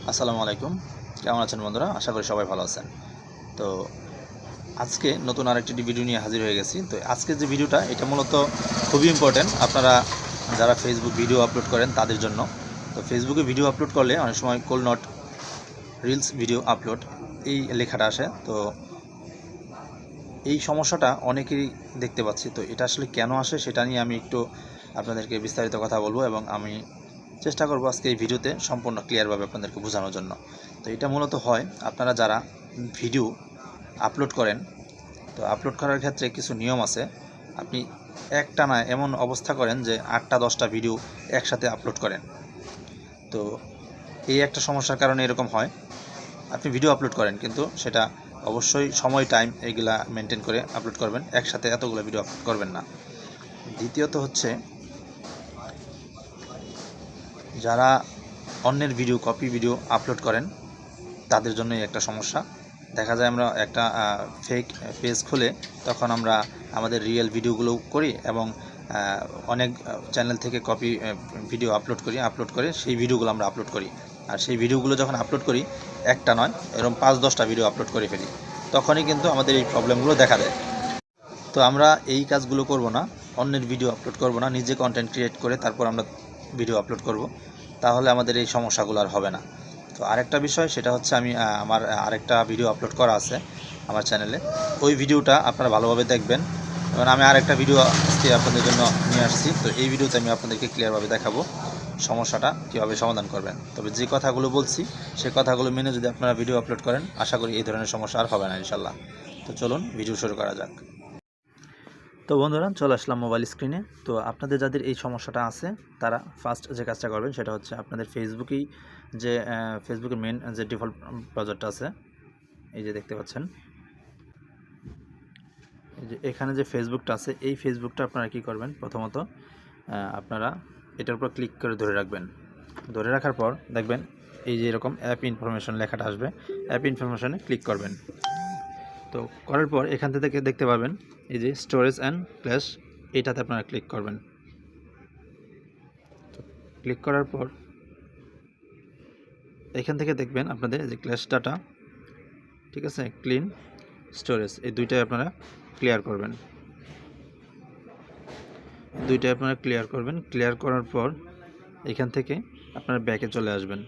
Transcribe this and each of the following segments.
আসসালামু আলাইকুম। কেমন আছেন বন্ধুরা? আশা করি সবাই ভালো আছেন। তো আজকে নতুন আরেকটি ভিডিও নিয়ে হাজির হয়ে গেছি। তো আজকের যে ভিডিওটা এটা মূলত খুবই ইম্পর্টেন্ট আপনারা যারা ফেসবুক ভিডিও আপলোড করেন তাদের জন্য। তো ফেসবুকে ভিডিও আপলোড করলে অনেক সময় কুল নট রিলস ভিডিও আপলোড এই লেখাটা আসে। তো এই সমস্যাটা অনেকেরই দেখতে পাচ্ছি। তো এটা আসলে কেন আসে সেটা নিয়ে আমি একটু আপনাদেরকে বিস্তারিত কথা বলবো এবং আমি চেষ্টা করব আজকে এই ভিডিওতে সম্পূর্ণ ক্লিয়ারভাবে আপনাদেরকে বোঝানোর জন্য। তো এটা মূলত হয় আপনারা যারা ভিডিও আপলোড করেন, তো আপলোড করার ক্ষেত্রে কিছু নিয়ম আছে। আপনি একটানা এমন অবস্থা করেন যে 8টা 10টা ভিডিও একসাথে আপলোড করেন। তো এই একটা সমস্যার কারণে এরকম হয়। আপনি ভিডিও আপলোড করেন কিন্তু সেটা অবশ্যই সময় টাইম এইগুলা মেনটেন করে আপলোড করবেন, একসাথে এতগুলো ভিডিও আপলোড করবেন না। দ্বিতীয়ত হচ্ছে যারা অন্যের ভিডিও কপি ভিডিও আপলোড করেন তাদের জন্যই একটা সমস্যা। দেখা যায় আমরা একটা ফেক পেজ খুলে তখন আমরা আমাদের রিয়েল ভিডিওগুলো করি এবং অনেক চ্যানেল থেকে কপি ভিডিও আপলোড করে সেই ভিডিওগুলো আমরা আপলোড করি। আর সেই ভিডিওগুলো যখন আপলোড করি একটা নয় এরকম 5-10টা ভিডিও আপলোড করে ফেলি, তখনই কিন্তু আমাদের এই প্রবলেমগুলো দেখা দেয়। তো আমরা এই কাজগুলো করব না, অন্যের ভিডিও আপলোড করব না, নিজে কন্টেন্ট ক্রিয়েট করে তারপর আমরা ভিডিও আপলোড করব, তাহলে আমাদের এই সমস্যাগুলো আর হবে না। তো আরেকটা বিষয় সেটা হচ্ছে আমি আমার আরেকটা ভিডিও আপলোড করা আছে আমার চ্যানেলে, ওই ভিডিওটা আপনারা ভালোভাবে দেখবেন। এবং আমি আরেকটা ভিডিও আজকে আপনাদের জন্য নিয়ে আসছি। তো এই ভিডিওতে আমি আপনাদেরকে ক্লিয়ারভাবে দেখাবো সমস্যাটা কীভাবে সমাধান করবেন। তবে যে কথাগুলো বলছি সেই কথাগুলো মেনে যদি আপনারা ভিডিও আপলোড করেন আশা করি এই ধরনের সমস্যা আর হবে না ইনশাল্লাহ। তো চলুন ভিডিও শুরু করা যাক। তো বন্ধুরা চলে আসলাম মোবাইল স্ক্রিনে। তো আপনাদের যাদের এই সমস্যাটা আছে তারা ফার্স্ট যে কাজটা করবেন সেটা হচ্ছে আপনাদের ফেসবুকেই যে ফেসবুকের মেন যে ডিফল্ট ব্রাউজারটা আছে, এই যে দেখতে পাচ্ছেন, এই যে এখানে যে ফেসবুকটা আছে এই ফেসবুকটা আপনারা কি করবেন, প্রথমত আপনারা এটার উপর ক্লিক করে ধরে রাখবেন। ধরে রাখার পর দেখবেন এই যে এরকম অ্যাপ ইনফরমেশন লেখাটা আসবে, অ্যাপ ইনফরমেশনে ক্লিক করবেন। তো করার পর এখান থেকে দেখতে পাবেন এই যে স্টোরেজ অ্যান্ড ফ্ল্যাশ, এইটাতে আপনারা ক্লিক করবেন। তো ক্লিক করার পর এখান থেকে দেখবেন আপনাদের যে ক্ল্যাশ ডাটা, ঠিক আছে, ক্লিন স্টোরেজ, এই দুইটাই আপনারা ক্লিয়ার করবেন। ক্লিয়ার করার পর এখান থেকে আপনারা ব্যাকে চলে আসবেন,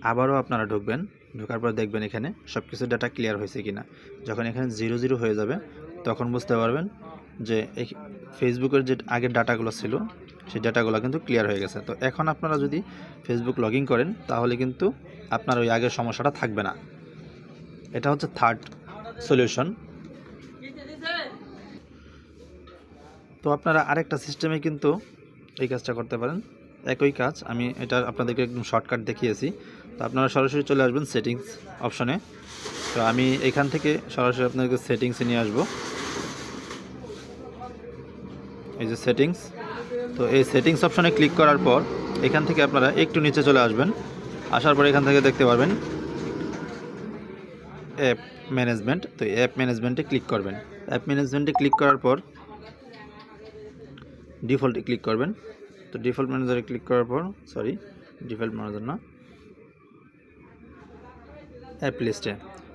আবারও আপনারা ঢোকার পর দেখবেন এখানে সব কিছু ডাটা ক্লিয়ার হয়েছে কিনা। যখন এখানে 0 হয়ে যাবে তখন বুঝতে পারবেন যে ফেসবুকের যে আগের ডাটাগুলো ছিল সেই ডাটাগুলো কিন্তু ক্লিয়ার হয়ে গেছে। তো এখন আপনারা যদি ফেসবুক লগ ইন করেন তাহলে কিন্তু আপনার ওই আগের সমস্যাটা থাকবে না। এটা হচ্ছে থার্ড সলিউশন। তো আপনারা আরেকটা সিস্টেমে কিন্তু এই কাজটা করতে পারেন, একই কাজ, আমি এটা আপনাদেরকে একদম শর্টকাট দেখিয়েছি। তো আপনারা সরাসরি চলে আসবেন সেটিংস অপশনে। তো আমি এখান থেকে সরাসরি আপনাদেরকে সেটিংসে নিয়ে আসব, এই যে সেটিংস। তো এই সেটিংস অপশনে ক্লিক করার পর এখান থেকে আপনারা একটু নিচে চলে আসবেন, আসার পর এখান থেকে দেখতে পারবেন অ্যাপ ম্যানেজমেন্ট। তো অ্যাপ ম্যানেজমেন্টে ক্লিক করবেন। অ্যাপ ম্যানেজমেন্টে ক্লিক করার পর ডিফল্টে ক্লিক করবেন। তো ডিফল্ট ম্যানেজারে ক্লিক করার পর ডিফল্ট ম্যানেজার না, অ্যাপ লিস্টে।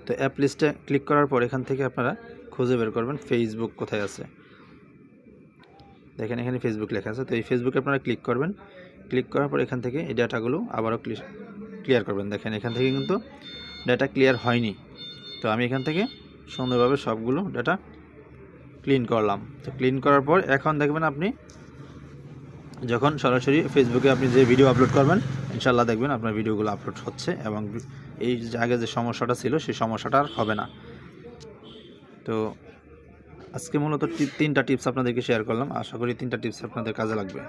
তো অ্যাপ লিস্টে ক্লিক করার পর এখান থেকে আপনারা খুঁজে বের করবেন ফেসবুক কোথায় আছে। দেখেন এখানে ফেসবুক লেখা আছে। তো এই ফেসবুকে আপনারা ক্লিক করবেন। ক্লিক করার পর এখান থেকে এই ডাটাগুলো আবারও ক্লিয়ার করবেন। দেখেন এখান থেকে কিন্তু ডাটা ক্লিয়ার হয়নি। তো আমি এখান থেকে সুন্দরভাবে সবগুলো ডাটা ক্লিন করলাম। তো ক্লিন করার পর এখন দেখবেন আপনি যখন সরাসরি ফেসবুকে আপনি যে ভিডিও আপলোড করবেন ইনশাল্লাহ দেখবেন আপনার ভিডিওগুলো আপলোড হচ্ছে এবং এই আগে যে সমস্যাটা ছিল সেই সমস্যাটা আর হবে না। তো আজকে মূলত 3টা টিপস আপনাদেরকে শেয়ার করলাম, আশা করি 3টা টিপস আপনাদের কাজে লাগবে।